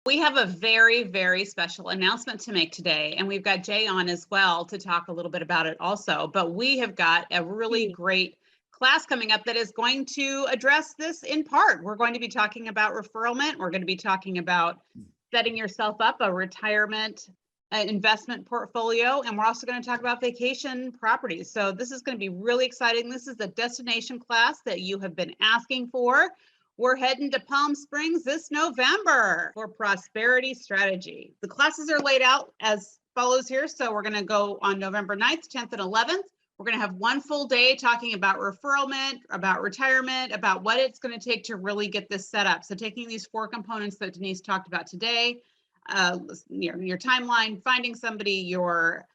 We have a very, very special announcement to make today, and we've got Jay on as well to talk a little bit about it also. But we have got a really great class coming up that is going to address this in part. We're going to be talking about referralment. We're going to be talking about setting yourself up a retirement investment portfolio, and we're also going to talk about vacation properties. So this is going to be really exciting. This is the destination class that you have been asking for. We're heading to Palm Springs this November for Prosperity Strategy. The classes are laid out as follows here. So we're going to go on November 9th, 10th, and 11th. We're going to have one full day talking about referralment, about retirement, about what it's going to take to really get this set up. So taking these 4 components that Denise talked about today, your timeline, finding somebody, your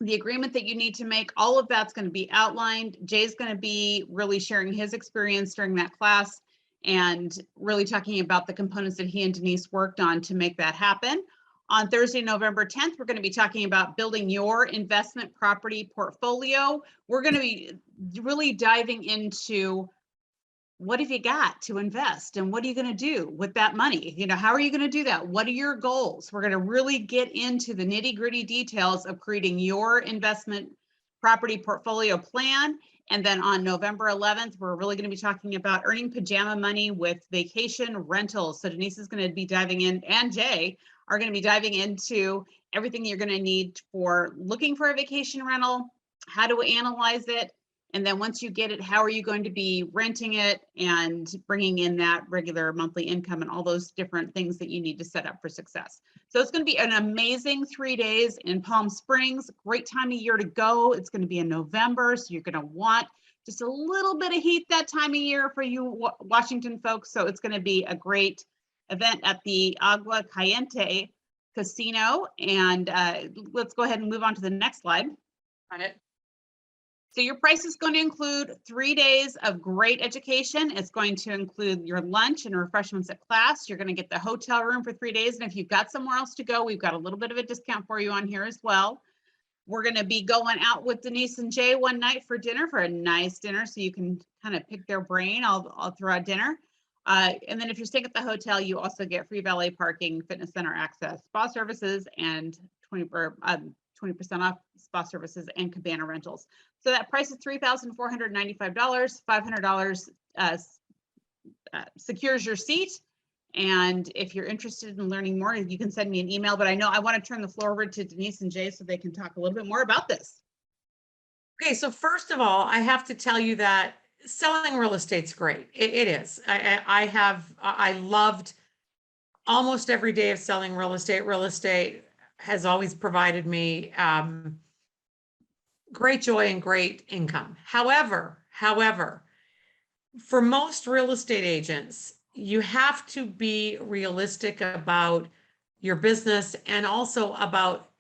the agreement that you need to make, all of that's going to be outlined. Jay's going to be really sharing his experience during that class and really talking about the components that he and Denise worked on to make that happen. On Thursday, November 10th, we're going to be talking about building your investment property portfolio. We're going to be really diving into what have you got to invest and what are you going to do with that money? How are you going to do that? What are your goals? We're going to really get into the nitty-gritty details of creating your investment property portfolio plan. And then on November 11th, we're really going to be talking about earning pajama money with vacation rentals. So Denise is going to be diving in, and Jay are going to be diving into everything you're going to need for looking for a vacation rental, how to analyze it, and then once you get it, how are you going to be renting it and bringing in that regular monthly income and all those different things that you need to set up for success. So it's going to be an amazing 3 days in Palm Springs. Great time of year to go. It's going to be in November, so you're going to want just a little bit of heat that time of year for you Washington folks. So it's going to be a great event at the Agua Caliente Casino. And let's go ahead and move on to the next slide. On it. So your price is going to include 3 days of great education. It's going to include your lunch and refreshments at class. You're going to get the hotel room for 3 days. And if you've got somewhere else to go, we've got a little bit of a discount for you on here as well. We're going to be going out with Denise and Jay one night for dinner, for a nice dinner. So you can kind of pick their brain all throughout dinner. And then if you're staying at the hotel, you also get free valet parking, fitness center access, spa services, and 20% off spa services and cabana rentals. So that price is $3,495. $500 secures your seat. And if you're interested in learning more, you can send me an email. But I want to turn the floor over to Denise and Jay so they can talk a little bit more about this. Okay, so first of all, I have to tell you that selling real estate's great. It is. I loved almost every day of selling real estate. Real estate has always provided me great joy and great income. However, for most real estate agents, you have to be realistic about your business and also about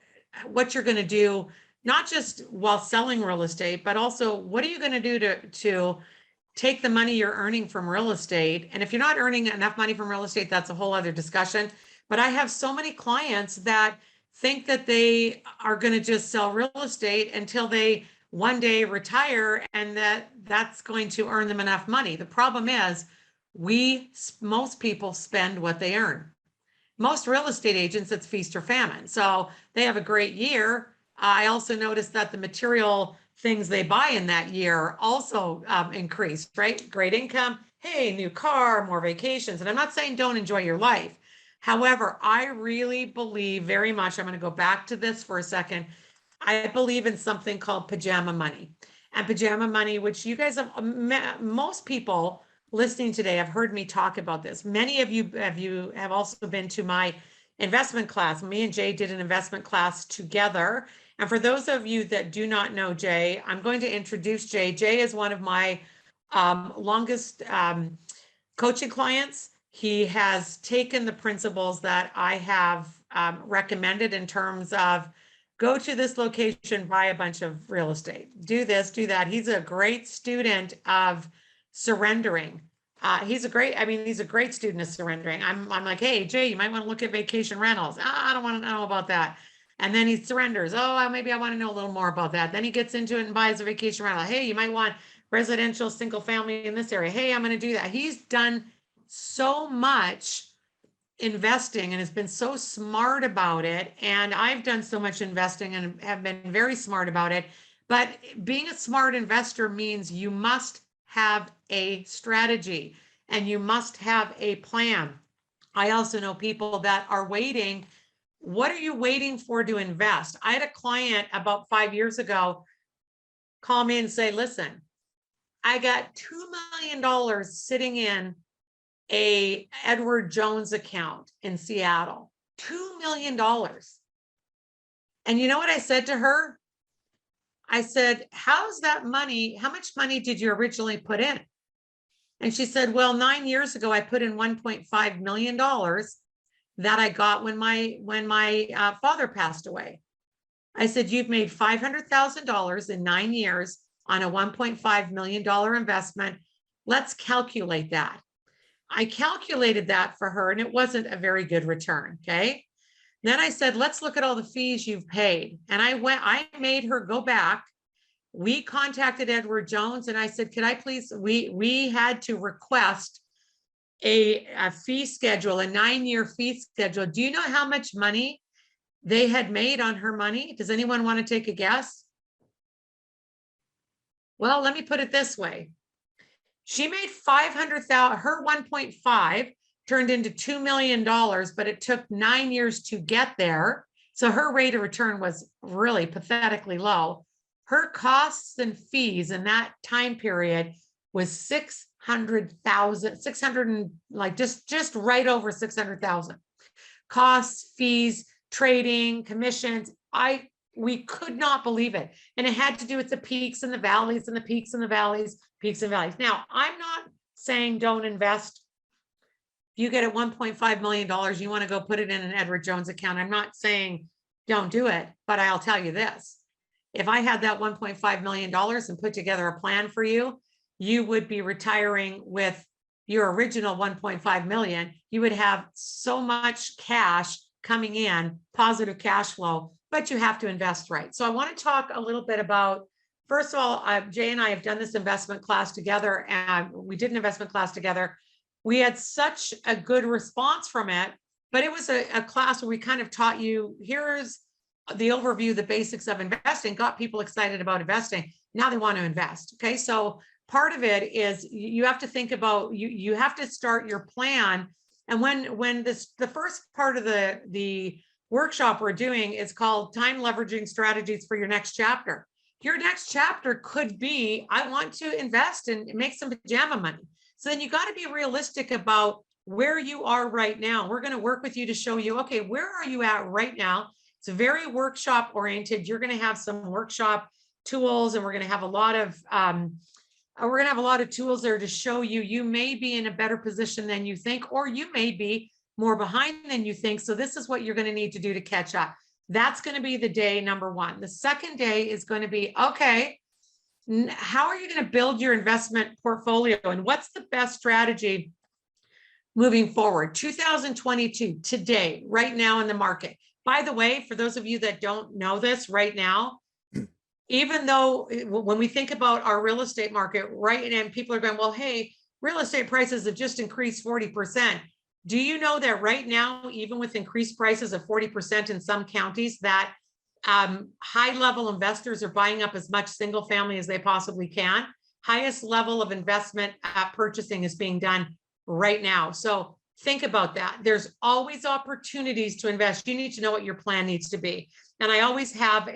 what you're going to do, not just while selling real estate, but also what are you going to do to take the money you're earning from real estate. And if you're not earning enough money from real estate, that's a whole other discussion. But I have so many clients that think that they are going to just sell real estate until they one day retire and that's going to earn them enough money. The problem is most people spend what they earn. Most real estate agents, it's feast or famine. So they have a great year. I also noticed that the material things they buy in that year also increased, right? Great income. Hey, new car, more vacations. And I'm not saying don't enjoy your life. However, I really believe very much, I'm going to go back to this for a second. I believe in something called pajama money. And pajama money, which you guys have, most people listening today have heard me talk about this. Many of you have also been to my investment class. Me and Jay did an investment class together. And for those of you that do not know Jay, I'm going to introduce Jay. Jay is one of my longest coaching clients. He has taken the principles that I have recommended in terms of go to this location, buy a bunch of real estate, do this, do that. He's a great student of surrendering. He's a great student of surrendering. I'm like, hey, Jay, you might want to look at vacation rentals. I don't want to know about that. And then he surrenders. Oh, maybe I want to know a little more about that. Then he gets into it and buys a vacation rental. Hey, you might want residential single family in this area. Hey, I'm going to do that. He's done so much investing and has been so smart about it. And I've done so much investing and have been very smart about it. But being a smart investor means you must have a strategy and you must have a plan. I also know people that are waiting. What are you waiting for to invest? I had a client about 5 years ago call me and say, listen, I got $2 million sitting in a Edward Jones account in Seattle, $2 million. And you know what I said to her? I said, how's that money? How much money did you originally put in? And she said, well, 9 years ago, I put in $1.5 million that I got when my father passed away. I said, you've made $500,000 in 9 years on a $1.5 million investment. Let's calculate that. I calculated that for her and it wasn't a very good return. Okay. Then I said, let's look at all the fees you've paid. And I made her go back. We contacted Edward Jones and I said, could I please, we had to request a fee schedule, a 9-year fee schedule. Do you know how much money they had made on her money? Does anyone want to take a guess? Well, let me put it this way. She made 500,000, her 1.5 turned into $2 million, but it took 9 years to get there. So her rate of return was really pathetically low. Her costs and fees in that time period was 600,000, 600 and like just right over 600,000. Costs, fees, trading, commissions. We could not believe it. And it had to do with the peaks and the valleys and the peaks and the valleys, peaks and valleys. Now, I'm not saying don't invest. If you get a $1.5 million, you want to go put it in an Edward Jones account. I'm not saying don't do it, but I'll tell you this. If I had that $1.5 million and put together a plan for you, you would be retiring with your original 1.5 million. You would have so much cash coming in, positive cash flow, but you have to invest right. So I want to talk a little bit about, first of all, Jay and I have done this investment class together and we did an investment class together. We had such a good response from it, but it was a class where we kind of taught you, here's the overview, the basics of investing, got people excited about investing. Now they want to invest. Okay. So part of it is you have to think about, you have to start your plan. And when the first part of the workshop we're doing is called Time Leveraging Strategies for Your Next Chapter. Your next chapter could be, I want to invest and make some pajama money. So then you got to be realistic about where you are right now. We're going to work with you to show you, okay, where are you at right now? It's very workshop oriented. You're going to have some workshop tools and we're going to have a lot of tools there to show you, you may be in a better position than you think, or you may be more behind than you think. So this is what you're going to need to do to catch up. That's going to be the day number one. The second day is going to be, okay, how are you going to build your investment portfolio and what's the best strategy moving forward? 2022, today, right now in the market. By the way, for those of you that don't know this right now, even though when we think about our real estate market, right, and people are going, well, hey, real estate prices have just increased 40%. Do you know that right now, even with increased prices of 40% in some counties, that high-level investors are buying up as much single family as they possibly can? Highest level of investment purchasing is being done right now. So think about that. There's always opportunities to invest. You need to know what your plan needs to be. And I always have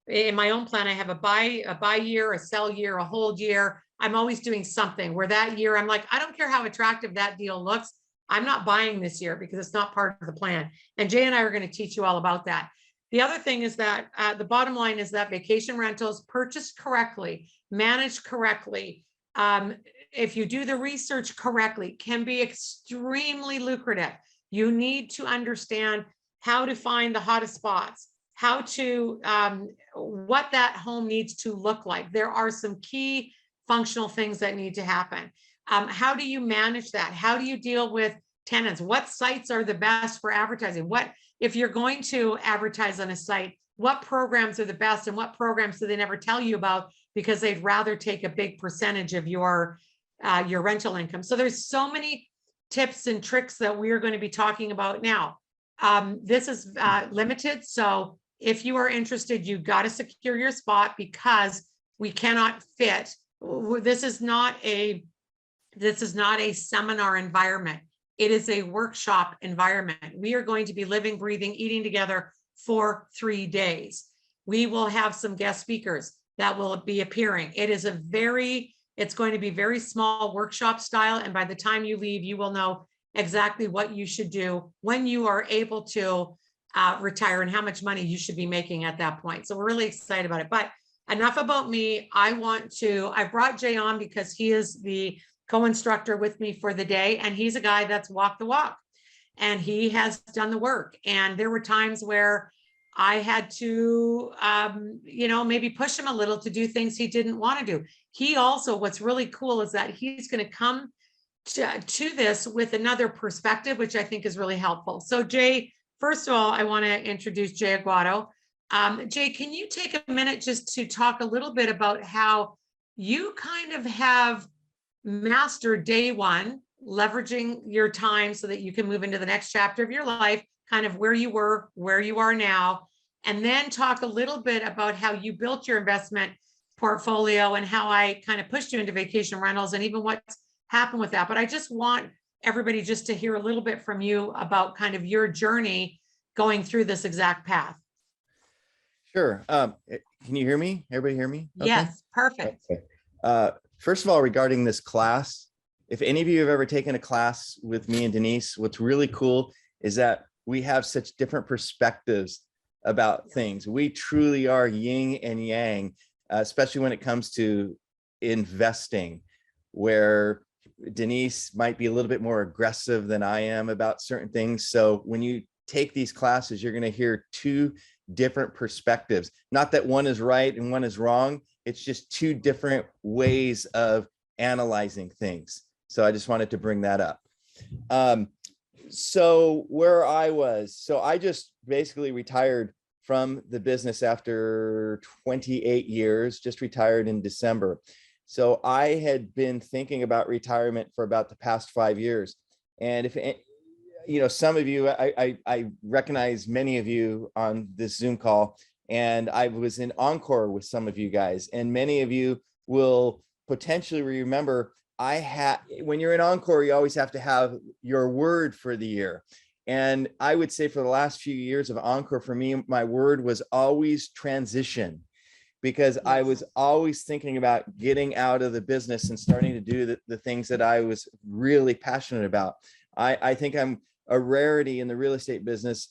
in my own plan, I have a buy year, a sell year, a hold year. I'm always doing something where that year I'm like, I don't care how attractive that deal looks. I'm not buying this year because it's not part of the plan. And Jay and I are going to teach you all about that. The other thing is that the bottom line is that vacation rentals purchased correctly, managed correctly, if you do the research correctly, can be extremely lucrative. You need to understand how to find the hottest spots, how to, what that home needs to look like. There are some key functional things that need to happen. How do you manage that? How do you deal with tenants? What sites are the best for advertising? What, if you're going to advertise on a site, what programs are the best and what programs do they never tell you about because they'd rather take a big percentage of your rental income? So there's so many tips and tricks that we are going to be talking about now. This is limited. So if you are interested, you got to secure your spot because we cannot fit. This is not a seminar environment. It is a workshop environment. We are going to be living, breathing, eating together for 3 days. We will have some guest speakers that will be appearing. It's going to be very small workshop style. And by the time you leave, you will know exactly what you should do when you are able to retire and how much money you should be making at that point. So we're really excited about it. But enough about me. I brought Jay on because he is the co-instructor with me for the day. And he's a guy that's walked the walk and he has done the work. And there were times where I had to, maybe push him a little to do things he didn't want to do. He also, what's really cool is that he's going to come to this with another perspective, which I think is really helpful. So Jay, first of all, I want to introduce Jay Aguado. Jay, can you take a minute just to talk a little bit about how you kind of have mastered day one, leveraging your time so that you can move into the next chapter of your life, kind of where you were, where you are now, and then talk a little bit about how you built your investment portfolio and how I kind of pushed you into vacation rentals and even what's happened with that. But I just want everybody just to hear a little bit from you about kind of your journey going through this exact path. Sure. Can you hear me? Everybody hear me? Okay. Yes, perfect. Okay. First of all, regarding this class, if any of you have ever taken a class with me and Denise, what's really cool is that we have such different perspectives about things. We truly are yin and yang, especially when it comes to investing, where Denise might be a little bit more aggressive than I am about certain things. So when you take these classes, you're going to hear two different perspectives. Not that one is right and one is wrong. It's just two different ways of analyzing things. So I just wanted to bring that up. So where I was, so I just basically retired from the business after 28 years, just retired in December. So I had been thinking about retirement for about the past 5 years. And if, some of you, I recognize many of you on this Zoom call, and I was in Encore with some of you guys, and many of you will potentially remember when you're in Encore, you always have to have your word for the year. And I would say for the last few years of Encore, for me, my word was always transition, because I was always thinking about getting out of the business and starting to do the things that I was really passionate about. I think I'm a rarity in the real estate business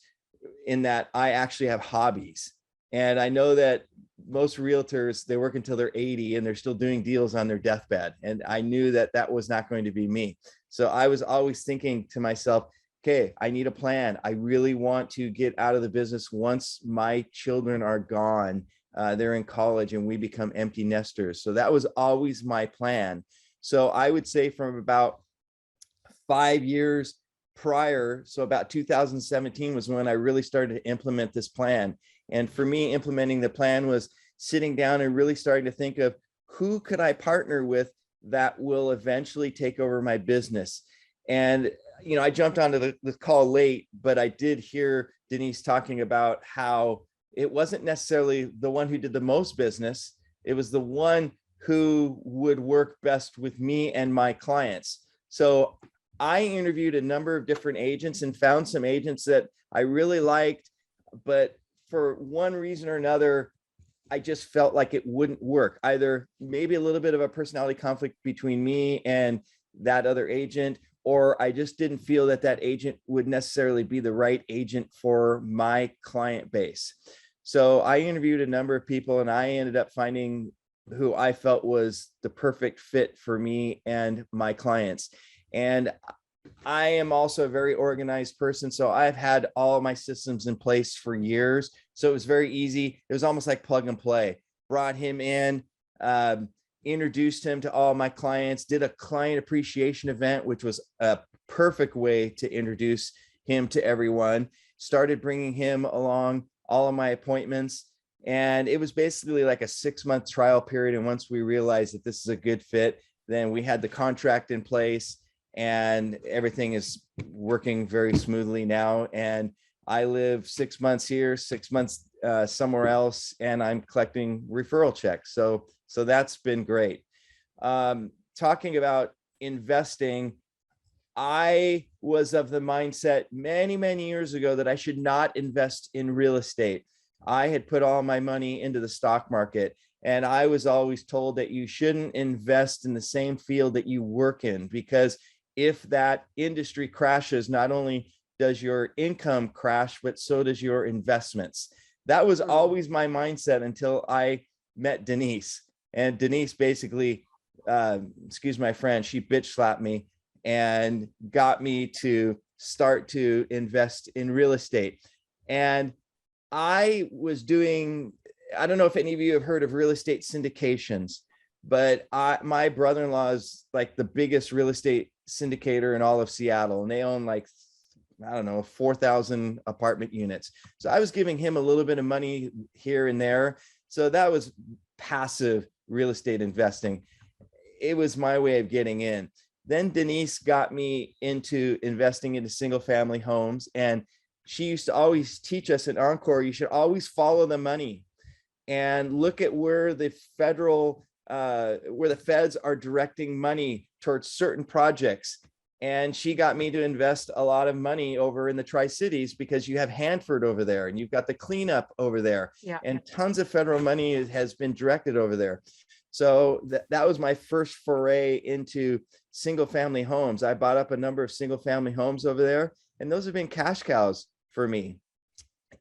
in that I actually have hobbies. And I know that most realtors, they work until they're 80 and they're still doing deals on their deathbed. And I knew that that was not going to be me. So I was always thinking to myself, okay, I need a plan. I really want to get out of the business once my children are gone. They're in college and we become empty nesters. So that was always my plan. So I would say from about 5 years prior, so about 2017 was when I really started to implement this plan. And for me, implementing the plan was sitting down and really starting to think of who could I partner with that will eventually take over my business. And, I jumped onto the call late, but I did hear Denise talking about how it wasn't necessarily the one who did the most business. It was the one who would work best with me and my clients. So I interviewed a number of different agents and found some agents that I really liked, but for one reason or another, I just felt like it wouldn't work. Either maybe a little bit of a personality conflict between me and that other agent, or I just didn't feel that that agent would necessarily be the right agent for my client base. So I interviewed a number of people and I ended up finding who I felt was the perfect fit for me and my clients. And I am also a very organized person. So I've had all of my systems in place for years. So it was very easy. It was almost like plug and play. Brought him in, introduced him to all my clients, did a client appreciation event, which was a perfect way to introduce him to everyone, started bringing him along all of my appointments. And it was basically like a 6-month trial period. And once we realized that this is a good fit, then we had the contract in place. and everything is working very smoothly now. And I live 6 months here, 6 months somewhere else, and I'm collecting referral checks. So that's been great. Talking about investing, I was of the mindset many, many years ago that I should not invest in real estate. I had put all my money into the stock market, and I was always told that you shouldn't invest in the same field that you work in, because if that industry crashes, not only does your income crash, but so does your investments. That was always my mindset until I met Denise. And Denise basically, excuse my French, she bitch slapped me and got me to start to invest in real estate. And I was doing, I don't know if any of you have heard of real estate syndications, but my brother-in-law is like the biggest real estate syndicator in all of Seattle, and they own like, I don't know, 4,000 apartment units. So I was giving him a little bit of money here and there. So that was passive real estate investing. It was my way of getting in. Then Denise got me into investing into single family homes. And she used to always teach us in Encore, you should always follow the money and look at where the where the feds are directing money towards certain projects. And she got me to invest a lot of money over in the Tri-Cities, because you have Hanford over there and you've got the cleanup over there. Yeah. And tons of federal money has been directed over there. So that was my first foray into single family homes. I bought up a number of single family homes over there, and those have been cash cows for me.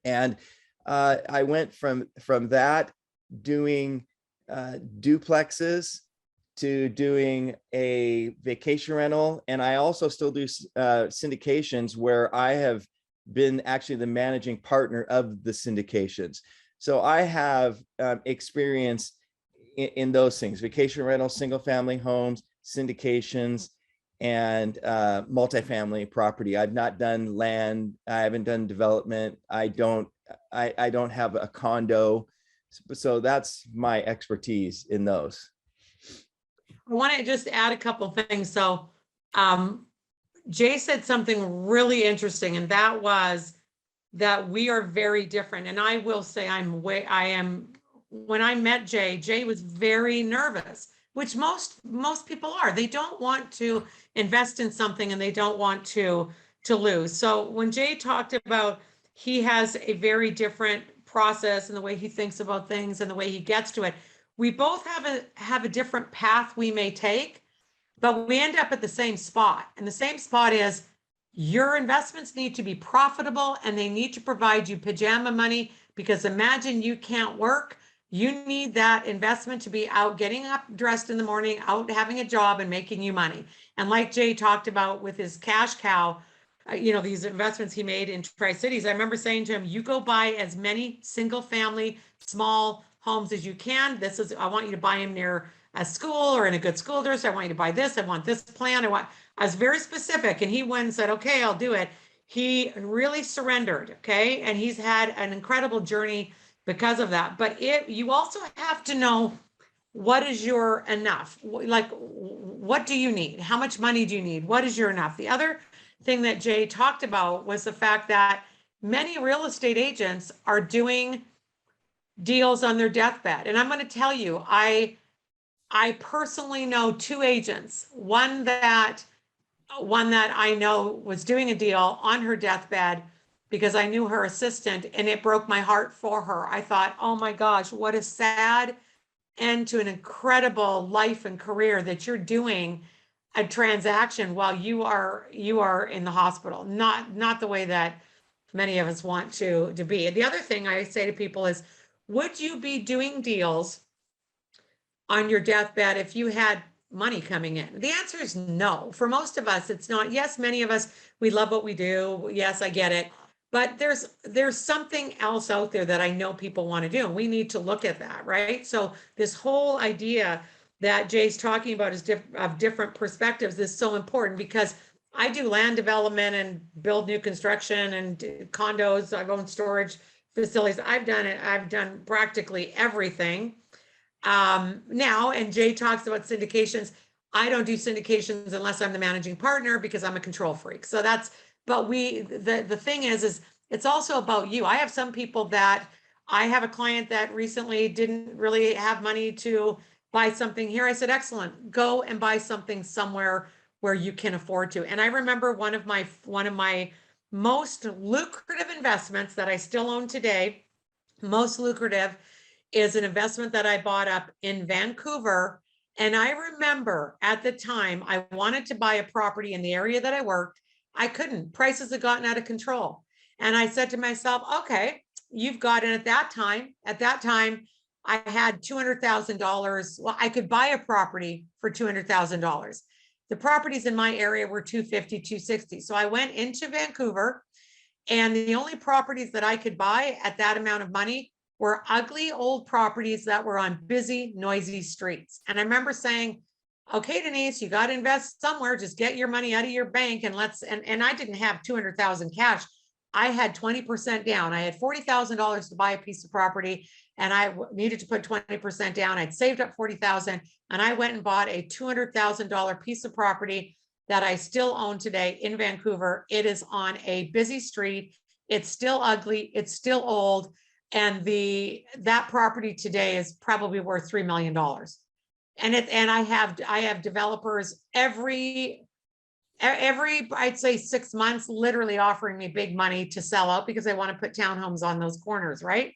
And I went from that doing duplexes to doing a vacation rental. And I also still do syndications, where I have been actually the managing partner of the syndications. So I have experience in those things: vacation rentals, single family homes, syndications, and multifamily property. I've not done land. I haven't done development. I don't have a condo. So that's my expertise in those. I want to just add a couple things. So Jay said something really interesting, and that was that we are very different. And I will say when I met Jay was very nervous, which most people are. They don't want to invest in something and they don't want to lose. So when Jay talked about he has a very different process in the way he thinks about things and the way he gets to it, we both have a different path we may take, but we end up at the same spot. And the same spot is your investments need to be profitable and they need to provide you pajama money, because imagine you can't work. You need that investment to be out, getting up dressed in the morning, out having a job and making you money. And like Jay talked about with his cash cow, these investments he made in Tri-Cities, I remember saying to him, you go buy as many single family, small homes as you can. I want you to buy them near a school or in a good school district. I want you to buy this. I want this plan. I was very specific, and he went and said, okay, I'll do it. He really surrendered. Okay. And he's had an incredible journey because of that. But you also have to know, what is your enough? Like, what do you need? How much money do you need? What is your enough? The other thing that Jay talked about was the fact that many real estate agents are doing deals on their deathbed. And I'm going to tell you, I personally know two agents, one that I know was doing a deal on her deathbed, because I knew her assistant, and it broke my heart for her. I thought, oh my gosh, what a sad end to an incredible life and career, that you're doing a transaction while you are in the hospital. Not the way that many of us want to be. And the other thing I say to people is, would you be doing deals on your deathbed if you had money coming in? The answer is no. For most of us, it's not. Yes, many of us, we love what we do. Yes, I get it. But there's something else out there that I know people want to do, and we need to look at that, right? So this whole idea that Jay's talking about is of different perspectives is so important, because I do land development and build new construction and condos. I've owned storage facilities. I've done it. I've done practically everything now. And Jay talks about syndications. I don't do syndications unless I'm the managing partner because I'm a control freak. So that's, but the thing is it's also about you. I have some people that I have a client that recently didn't really have money to buy something here. I said, excellent, go and buy something somewhere where you can afford to. And I remember one of my most lucrative investments that I still own today, most lucrative, is an investment that I bought up in Vancouver. And I remember at the time I wanted to buy a property in the area that I worked. I couldn't. Prices had gotten out of control. And I said to myself, okay, you've got it. At that time, I had $200,000. Well, I could buy a property for $200,000. The properties in my area were 250, 260. So I went into Vancouver, and the only properties that I could buy at that amount of money were ugly old properties that were on busy, noisy streets. And I remember saying, okay, Denise, you got to invest somewhere. Just get your money out of your bank and and I didn't have 200,000 cash. I had 20% down. I had $40,000 to buy a piece of property, and I needed to put 20% down. I'd saved up 40,000, and I went and bought a $200,000 piece of property that I still own today in Vancouver. It is on a busy street. It's still ugly. It's still old. And that property today is probably worth $3 million. And I have developers every I'd say 6 months, literally offering me big money to sell out because they want to put townhomes on those corners, right?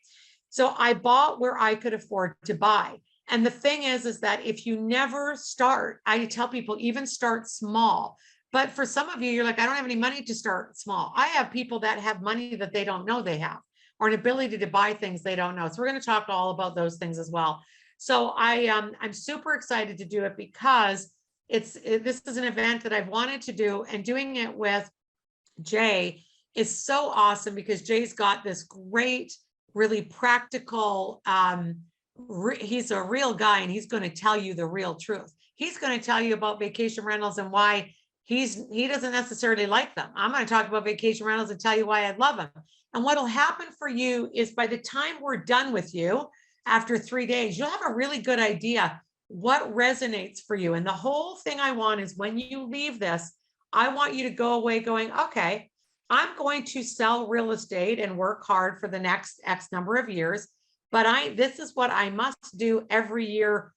So I bought where I could afford to buy. And the thing is that if you never start, I tell people, even start small. But for some of you, you're like, I don't have any money to start small. I have people that have money that they don't know they have, or an ability to buy things they don't know. So we're going to talk all about those things as well. So I'm super excited to do it because this is an event that I've wanted to do, and doing it with Jay is so awesome because Jay's got this great, really practical, he's a real guy, and he's going to tell you the real truth. He's going to tell you about vacation rentals and why he doesn't necessarily like them. I'm going to talk about vacation rentals and tell you why I love them. And what'll happen for you is by the time we're done with you, after 3 days, you'll have a really good idea what resonates for you. And the whole thing I want is when you leave this, I want you to go away going, okay, I'm going to sell real estate and work hard for the next X number of years, but this is what I must do every year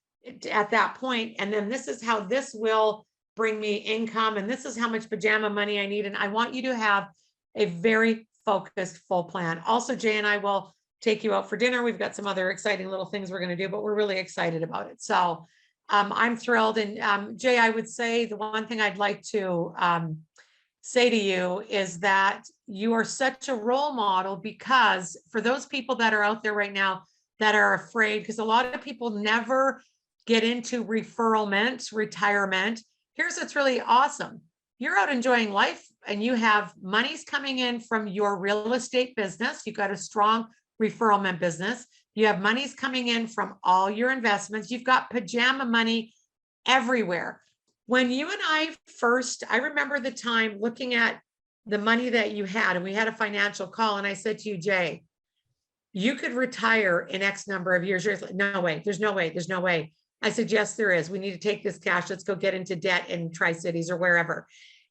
at that point. And then this is how this will bring me income. And this is how much pajama money I need. And I want you to have a very focused, full plan. Also, Jay and I will take you out for dinner. We've got some other exciting little things we're going to do, but we're really excited about it. So I'm thrilled. And Jay, I would say the one thing I'd like to say to you is that you are such a role model, because for those people that are out there right now that are afraid, because a lot of people never get into retirement. Here's what's really awesome. You're out enjoying life and you have monies coming in from your real estate business. You've got a strong referral business. You have monies coming in from all your investments. You've got pajama money everywhere. When you and I remember the time looking at the money that you had, and we had a financial call, and I said to you, Jay, you could retire in X number of years. You're like, no way, there's no way, there's no way. I said, yes, there is. We need to take this cash. Let's go get into debt in Tri-Cities or wherever.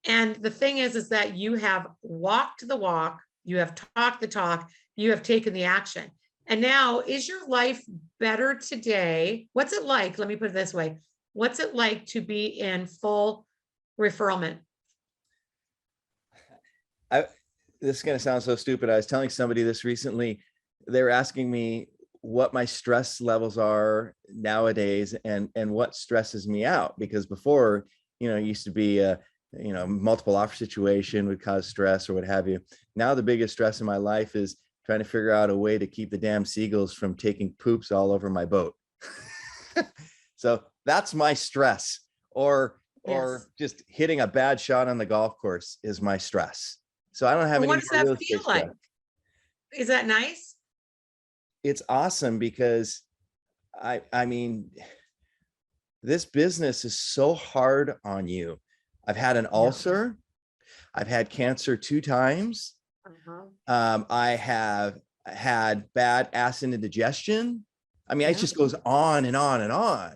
And the thing is that you have walked the walk, you have talked the talk, you have taken the action. And now, is your life better today? What's it like? Let me put it this way. What's it like to be in full referralment? This is going to sound so stupid. I was telling somebody this recently. They were asking me what my stress levels are nowadays and what stresses me out, because before, it used to be a multiple offer situation would cause stress or what have you. Now the biggest stress in my life is trying to figure out a way to keep the damn seagulls from taking poops all over my boat. So that's my stress, or just hitting a bad shot on the golf course is my stress. So I don't have any. What does that feel like? Is that nice? It's awesome because I mean, this business is so hard on you. I've had an ulcer. I've had cancer 2 times. I have had bad acid indigestion. I mean, it just goes on and on and on.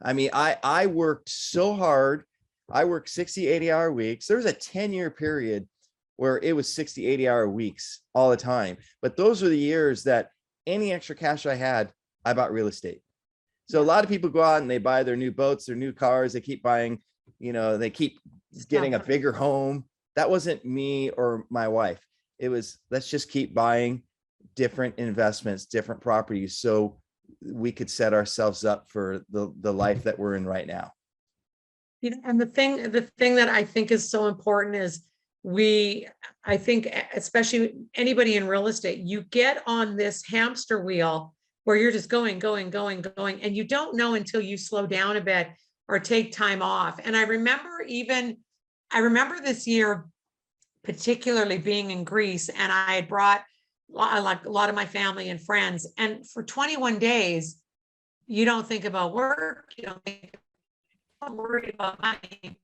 I mean, I worked so hard. I worked 60, 80-hour weeks. There was a 10-year period where it was 60, 80-hour weeks all the time. But those were the years that any extra cash I had, I bought real estate. So a lot of people go out and they buy their new boats, their new cars. They keep buying, they keep getting a bigger home. That wasn't me or my wife. It was, let's just keep buying different investments, different properties, so we could set ourselves up for the life that we're in right now. And the thing that I think is so important is I think, especially anybody in real estate, you get on this hamster wheel where you're just going, and you don't know until you slow down a bit or take time off. And I remember this year, particularly being in Greece, and I had brought like a lot of my family and friends. And for 21 days, you don't think about work. You don't think worried about money.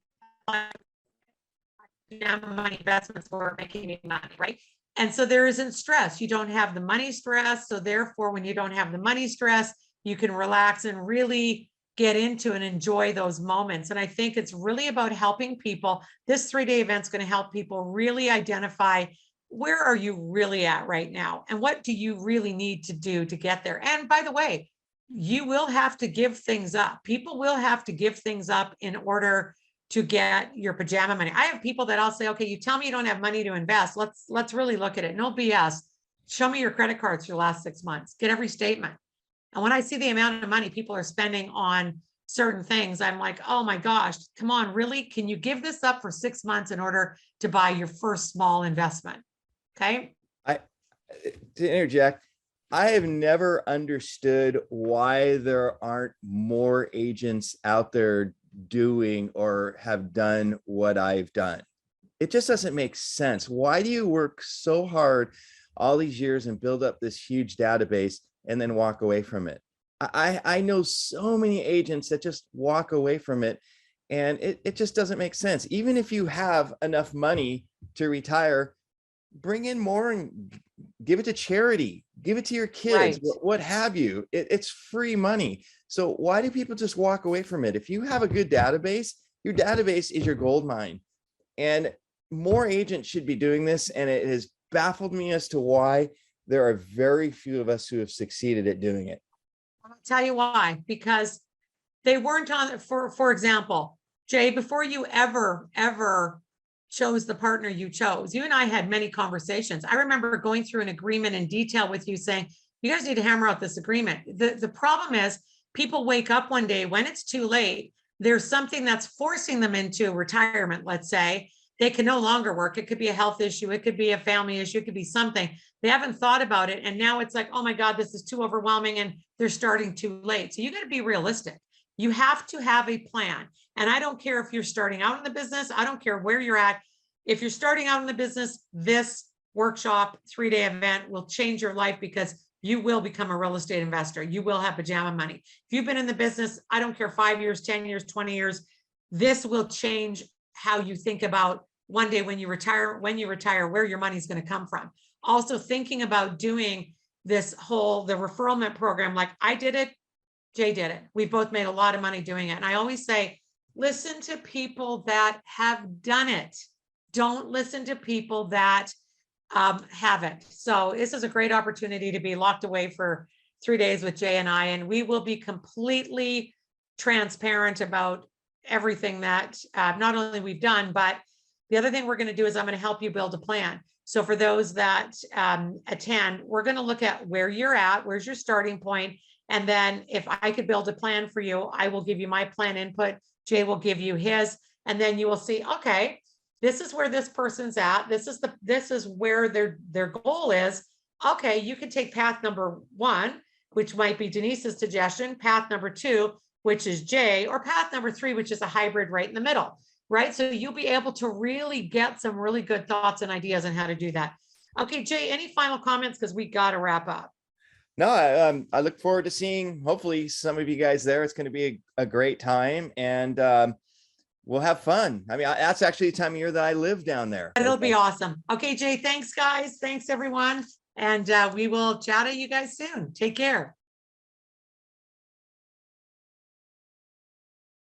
Money investments for making me money, right? And so there isn't stress. You don't have the money stress. So therefore, when you don't have the money stress, you can relax and really get into and enjoy those moments. And I think it's really about helping people. This 3-day event is going to help people really identify, where are you really at right now? And what do you really need to do to get there? And by the way, you will have to give things up. People will have to give things up in order to get your pajama money. I have people that I'll say, okay, you tell me you don't have money to invest. Let's really look at it. No BS. Show me your credit cards for the last 6 months. Get every statement. And when I see the amount of money people are spending on certain things, I'm like, oh my gosh, come on, really? Can you give this up for 6 months in order to buy your first small investment? Okay. To interject, I have never understood why there aren't more agents out there doing or have done what I've done. It just doesn't make sense. Why do you work so hard all these years and build up this huge database and then walk away from it? I know so many agents that just walk away from it, and it just doesn't make sense. Even if you have enough money to retire, bring in more and give it to charity, give it to your kids, Right. what have you. It's free money. So why do people just walk away from it? If you have a good database, your database is your gold mine. And more agents should be doing this. And it has baffled me as to why there are very few of us who have succeeded at doing it. I'll tell you why, because they weren't on, for example, Jay, before you ever chose the partner you chose, you and I had many conversations. I remember going through an agreement in detail with you saying, you guys need to hammer out this agreement. The problem is people wake up one day when it's too late. There's something that's forcing them into retirement, let's say. They can no longer work. It could be a health issue. It could be a family issue. It could be something. They haven't thought about it. And now it's like, oh my God, this is too overwhelming, and they're starting too late. So you got to be realistic. You have to have a plan. And I don't care if you're starting out in the business. I don't care where you're at. If you're starting out in the business, this workshop 3-day event will change your life, because you will become a real estate investor. You will have pajama money. If you've been in the business, I don't care, 5 years, 10 years, 20 years, this will change how you think about one day when you retire, where your money is going to come from. Also thinking about doing this the referral program, like I did it, Jay did it. We've both made a lot of money doing it. And I always say, listen to people that have done it. Don't listen to people that haven't. So this is a great opportunity to be locked away for 3 days with Jay and I, and we will be completely transparent about everything that not only we've done, but the other thing we're going to do is I'm going to help you build a plan. So for those that attend, we're going to look at where you're at, where's your starting point. And then if I could build a plan for you, I will give you my plan input. Jay will give you his, and then you will see, okay, this is where this person's at. This is where their goal is. Okay, you can take path number 1, which might be Denise's suggestion, path number 2, which is Jay, or path number 3, which is a hybrid right in the middle, right? So you'll be able to really get some really good thoughts and ideas on how to do that. Okay, Jay, any final comments? Because we got to wrap up. No, I look forward to seeing, hopefully, some of you guys there. It's going to be a great time, and we'll have fun. I mean, that's actually the time of year that I live down there. It'll be awesome. Okay, Jay, thanks, guys. Thanks, everyone. And we will chat at you guys soon. Take care.